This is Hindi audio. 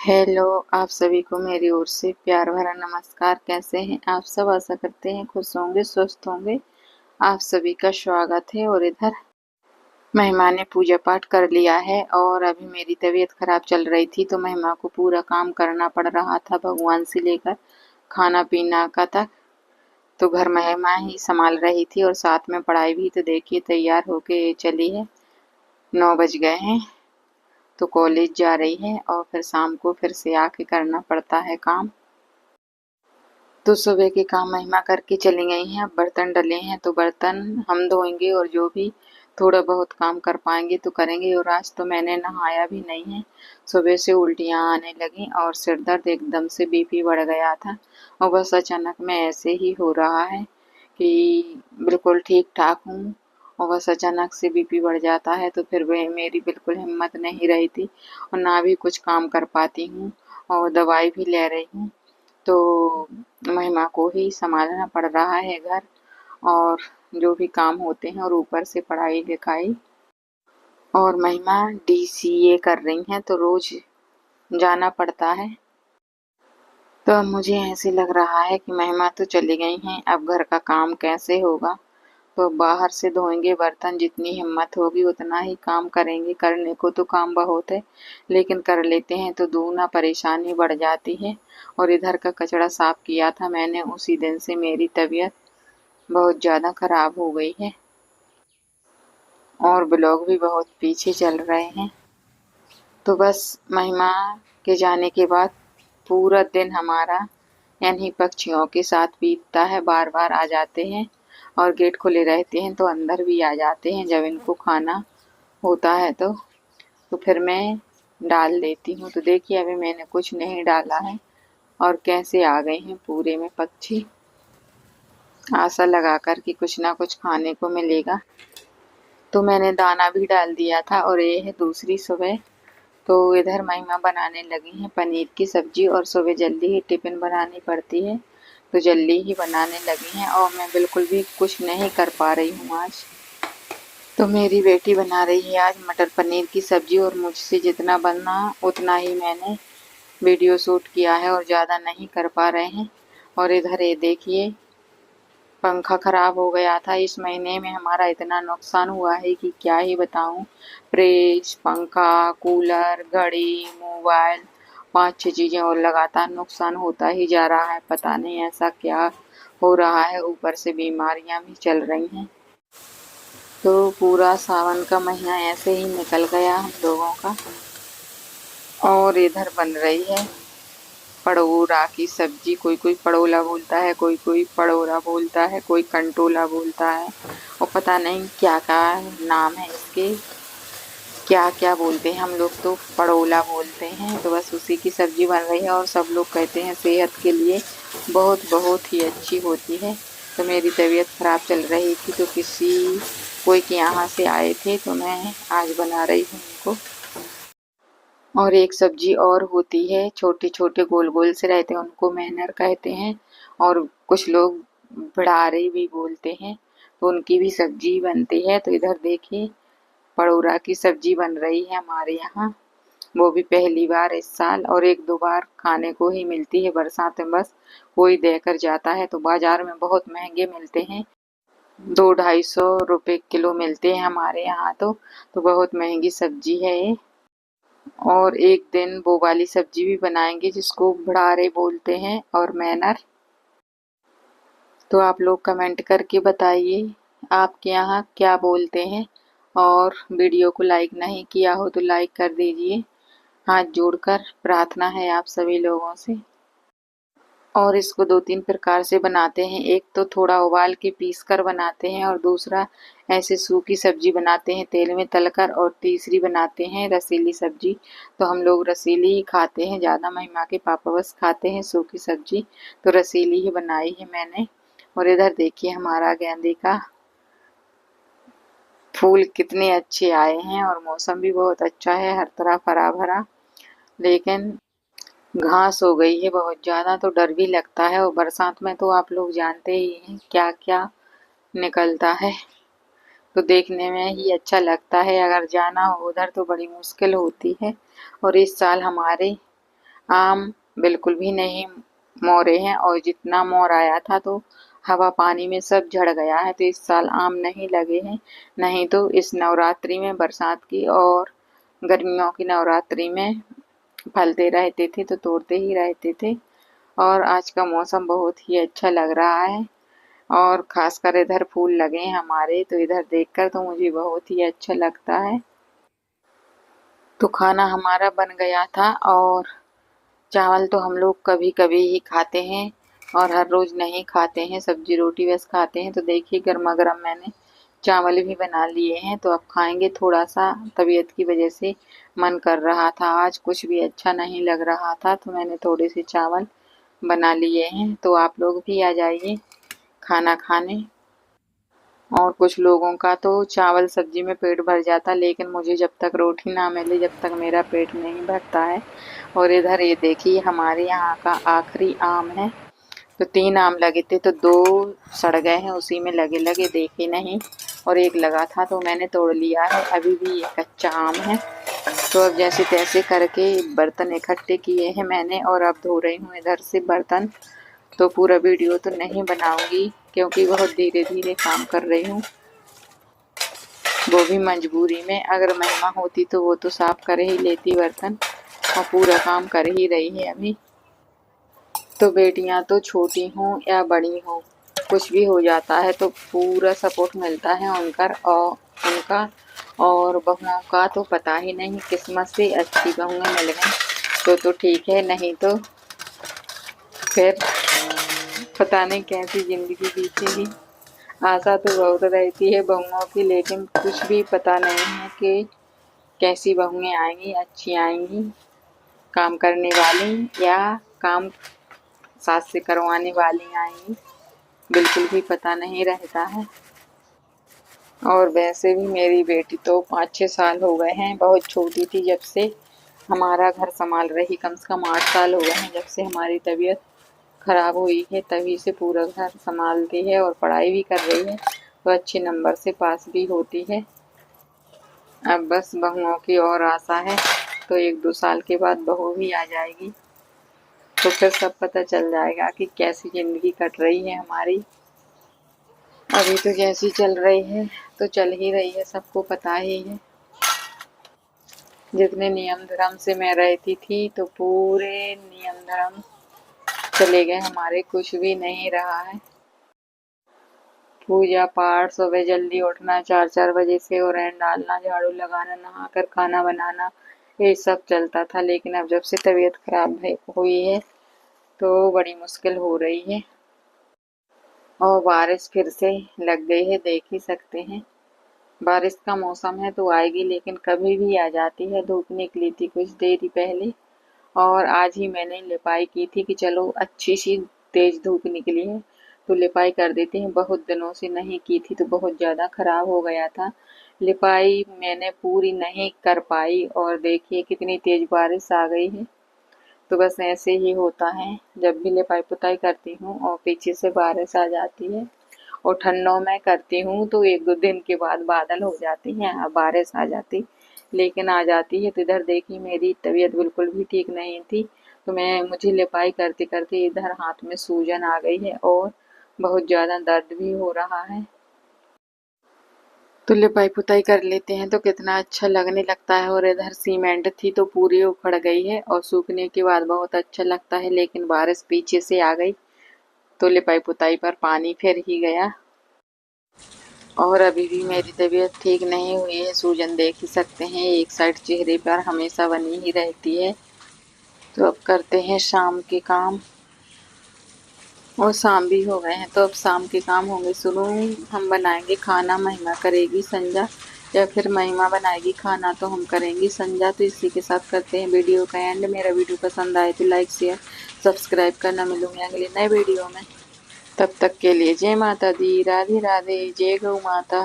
हेलो, आप सभी को मेरी ओर से प्यार भरा नमस्कार। कैसे हैं आप सब? आशा करते हैं खुश होंगे, स्वस्थ होंगे। आप सभी का स्वागत है। और इधर महिमा ने पूजा पाठ कर लिया है और अभी मेरी तबीयत खराब चल रही थी तो महिमा को पूरा काम करना पड़ रहा था, भगवान से लेकर खाना पीना का तक। तो घर महिमा ही संभाल रही थी और साथ में पढ़ाई भी। तो देखिए तैयार होके चली है, 9 बज गए हैं। तो कॉलेज जा रही है और फिर शाम को फिर से आके करना पड़ता है काम। तो सुबह के काम महिमा करके चली गई हैं। अब बर्तन डले हैं तो बर्तन हम धोएंगे और जो भी थोड़ा बहुत काम कर पाएंगे तो करेंगे। और आज तो मैंने नहाया भी नहीं है। सुबह से उल्टियाँ आने लगी और सिर दर्द, एकदम से बीपी बढ़ गया था। और बस अचानक में ऐसे ही हो रहा है कि बिल्कुल ठीक ठाक हूँ और बस अचानक से बीपी बढ़ जाता है। तो फिर मेरी बिल्कुल हिम्मत नहीं रही थी और ना भी कुछ काम कर पाती हूँ और दवाई भी ले रही हूँ। तो महिमा को ही संभालना पड़ रहा है घर और जो भी काम होते हैं, और ऊपर से पढ़ाई लिखाई। और महिमा DCA कर रही हैं तो रोज जाना पड़ता है। तो अब मुझे ऐसे लग रहा है कि महिमा तो चली गई हैं, अब घर का काम कैसे होगा। तो बाहर से धोएंगे बर्तन, जितनी हिम्मत होगी उतना ही काम करेंगे। करने को तो काम बहुत है लेकिन कर लेते हैं तो दूना परेशानी बढ़ जाती है। और इधर का कचरा साफ किया था मैंने, उसी दिन से मेरी तबीयत बहुत ज़्यादा खराब हो गई है और ब्लॉग भी बहुत पीछे चल रहे हैं। तो बस महिमा के जाने के बाद पूरा दिन हमारा इन्हीं पक्षियों के साथ बीतता है। बार बार आ जाते हैं और गेट खुले रहते हैं तो अंदर भी आ जाते हैं जब इनको खाना होता है। तो फिर मैं डाल देती हूँ। तो देखिए अभी मैंने कुछ नहीं डाला है और कैसे आ गए हैं पूरे में पक्षी, आशा लगाकर कि कुछ ना कुछ खाने को मिलेगा। तो मैंने दाना भी डाल दिया था और ये है दूसरी सुबह। तो इधर महिमा बनाने लगी हैं पनीर की सब्जी और सुबह जल्दी ही टिफिन बनानी पड़ती है तो जल्दी ही बनाने लगी हैं। और मैं बिल्कुल भी कुछ नहीं कर पा रही हूँ आज। तो मेरी बेटी बना रही है आज मटर पनीर की सब्जी और मुझसे जितना बनना उतना ही मैंने वीडियो शूट किया है और ज़्यादा नहीं कर पा रहे हैं। और इधर ये देखिए पंखा खराब हो गया था। इस महीने में हमारा इतना नुकसान हुआ है कि क्या ही बताऊं। फ्रिज, पंखा, कूलर, घड़ी, मोबाइल, 5-6 चीज़ें और लगातार नुकसान होता ही जा रहा है। पता नहीं ऐसा क्या हो रहा है, ऊपर से बीमारियां भी चल रही हैं। तो पूरा सावन का महीना ऐसे ही निकल गया हम लोगों का। और इधर बन रही है पड़ोरा की सब्जी। कोई कोई पड़ोला बोलता है, कोई कोई पड़ोरा बोलता है, कोई कंटोला बोलता है और पता नहीं क्या क्या नाम है इसके, क्या क्या बोलते हैं। हम लोग तो पड़ोला बोलते हैं। तो बस उसी की सब्जी बन रही है और सब लोग कहते हैं सेहत के लिए बहुत बहुत ही अच्छी होती है। तो मेरी तबीयत ख़राब चल रही थी तो कोई के यहाँ से आए थे तो मैं आज बना रही हूँ उनको। और एक सब्जी और होती है, छोटे छोटे गोल गोल से रहते हैं, उनको मैनर कहते हैं और कुछ लोग भड़ारे भी बोलते हैं। तो उनकी भी सब्जी बनती है। तो इधर देखिए पड़ोरा की सब्जी बन रही है हमारे यहाँ, वो भी पहली बार इस साल। और 1-2 बार खाने को ही मिलती है बरसात में, बस कोई देकर जाता है। तो बाजार में बहुत महंगे मिलते हैं, 200-250 रुपए किलो मिलते हैं हमारे यहाँ। तो बहुत महंगी सब्जी है ये। और एक दिन वो वाली सब्जी भी बनाएंगे जिसको भड़ारे बोलते हैं और मैनर। तो आप लोग कमेंट करके बताइए आपके यहाँ क्या बोलते हैं। और वीडियो को लाइक नहीं किया हो तो लाइक कर दीजिए, हाथ जोड़कर प्रार्थना है आप सभी लोगों से। और इसको 2-3 प्रकार से बनाते हैं। एक तो थोड़ा उबाल के पीस कर बनाते हैं और दूसरा ऐसे सूखी सब्जी बनाते हैं तेल में तलकर, और तीसरी बनाते हैं रसीली सब्जी। तो हम लोग रसीली ही खाते हैं ज़्यादा, महिमा के पापा बस खाते हैं सूखी सब्जी। तो रसीली ही बनाई है मैंने। और इधर देखिए हमारा गेंदे का फूल कितने अच्छे आए हैं और मौसम भी बहुत अच्छा है, हर तरफ हरा भरा। लेकिन घास हो गई है बहुत ज़्यादा तो डर भी लगता है। और बरसात में तो आप लोग जानते ही हैं क्या क्या निकलता है। तो देखने में ही अच्छा लगता है, अगर जाना हो उधर तो बड़ी मुश्किल होती है। और इस साल हमारे आम बिल्कुल भी नहीं मोरे हैं, और जितना मोर आया था तो हवा पानी में सब झड़ गया है। तो इस साल आम नहीं लगे हैं। नहीं तो इस नवरात्रि में, बरसात की और गर्मियों की नवरात्रि में फलते रहते थे तो तोड़ते ही रहते थे। और आज का मौसम बहुत ही अच्छा लग रहा है, और खासकर इधर फूल लगे हैं हमारे, तो इधर देखकर तो मुझे बहुत ही अच्छा लगता है। तो खाना हमारा बन गया था, और चावल तो हम लोग कभी कभी ही खाते हैं और हर रोज नहीं खाते हैं, सब्जी रोटी बस खाते हैं। तो देखिए गर्मा गर्म मैंने चावल भी बना लिए हैं, तो अब खाएंगे। थोड़ा सा तबीयत की वजह से मन कर रहा था, आज कुछ भी अच्छा नहीं लग रहा था, तो मैंने थोड़े से चावल बना लिए हैं। तो आप लोग भी आ जाइए खाना खाने। और कुछ लोगों का तो चावल सब्जी में पेट भर जाता, लेकिन मुझे जब तक रोटी ना मिले जब तक मेरा पेट नहीं भरता है। और इधर ये देखिए हमारे यहाँ का आखिरी आम है। तो 3 आम लगे थे, तो 2 सड़ गए हैं, उसी में लगे लगे देखे नहीं, और एक लगा था तो मैंने तोड़ लिया है। अभी भी ये कच्चा आम है। तो अब जैसे तैसे करके बर्तन इकट्ठे किए हैं मैंने, और अब धो रही हूँ इधर से बर्तन। तो पूरा वीडियो तो नहीं बनाऊंगी क्योंकि बहुत धीरे धीरे काम कर रही हूँ, वो भी मजबूरी में। अगर महिमा होती तो वो तो साफ कर ही लेती बर्तन, और पूरा काम कर ही रही है अभी। तो बेटियां तो छोटी हों या बड़ी हों, कुछ भी हो जाता है तो पूरा सपोर्ट मिलता है उनका। और बहुओं का तो पता ही नहीं, किस्मत से अच्छी बहुएं मिल गई तो ठीक है, नहीं तो फिर पता नहीं कैसी जिंदगी बीतेगी। आशा तो बहुत रहती है बहुओं की, लेकिन कुछ भी पता नहीं है कि कैसी बहुएं आएंगी, अच्छी आएंगी काम करने वाली, या काम सास से करवाने वाली आएंगी, बिल्कुल भी पता नहीं रहता है। और वैसे भी मेरी बेटी तो 5-6 साल हो गए हैं, बहुत छोटी थी जब से हमारा घर संभाल रही। कम से कम 8 साल हो गए हैं जब से हमारी तबीयत खराब हुई है, तभी से पूरा घर संभालती है और पढ़ाई भी कर रही है, तो अच्छे नंबर से पास भी होती है। अब बस बहुओं की और आशा है, तो 1-2 साल के बाद बहू भी आ जाएगी, तो फिर सब पता चल जाएगा कि कैसी जिंदगी कट रही है हमारी। अभी तो जैसी चल रही है तो चल ही रही है, सबको पता ही है। जितने नियम धर्म से मैं रहती थी तो पूरे नियम धर्म चले गए हमारे, कुछ भी नहीं रहा है। पूजा पाठ, सुबह जल्दी उठना 4-4 बजे से, और रैन डालना, झाड़ू लगाना, नहाकर खाना बनाना, ये सब चलता था। लेकिन अब जब से तबीयत खराब हुई है तो बड़ी मुश्किल हो रही है। और बारिश फिर से लग गई है, देख ही सकते हैं। बारिश का मौसम है तो आएगी, लेकिन कभी भी आ जाती है। धूप निकली थी कुछ देर ही पहले, और आज ही मैंने लिपाई की थी कि चलो अच्छी सी तेज धूप निकली है तो लिपाई कर देते हैं। बहुत दिनों से नहीं की थी तो बहुत ज़्यादा खराब हो गया था। लिपाई मैंने पूरी नहीं कर पाई, और देखिए कितनी तेज बारिश आ गई है। तो बस ऐसे ही होता है, जब भी लिपाई पुताई करती हूँ और पीछे से बारिश आ जाती है। और ठंडों में करती हूँ तो 1-2 दिन के बाद बादल हो जाते हैं, बारिश आ जाती, लेकिन आ जाती है। तो इधर देखिए मेरी तबीयत बिल्कुल भी ठीक नहीं थी, तो मुझे लिपाई करते करते इधर हाथ में सूजन आ गई है, और बहुत ज़्यादा दर्द भी हो रहा है। तो लिपाई पुताई कर लेते हैं तो कितना अच्छा लगने लगता है। और इधर सीमेंट थी तो पूरी उखड़ गई है, और सूखने के बाद बहुत अच्छा लगता है, लेकिन बारिश पीछे से आ गई तो लिपाई पुताई पर पानी फिर ही गया। और अभी भी मेरी तबीयत ठीक नहीं हुई है, सूजन देख ही सकते हैं, एक साइड चेहरे पर हमेशा बनी ही रहती है। तो अब करते हैं शाम के काम, और शाम भी हो गए हैं तो अब शाम के काम होंगे शुरू। हम बनाएंगे खाना, महिमा करेगी संजा, या फिर महिमा बनाएगी खाना तो हम करेंगे संजा। तो इसी के साथ करते हैं वीडियो का एंड। मेरा वीडियो पसंद आए तो लाइक शेयर सब्सक्राइब करना। मिलूंगी अगले नए वीडियो में, तब तक के लिए जय माता दी, राधे राधे, जय गौ माता।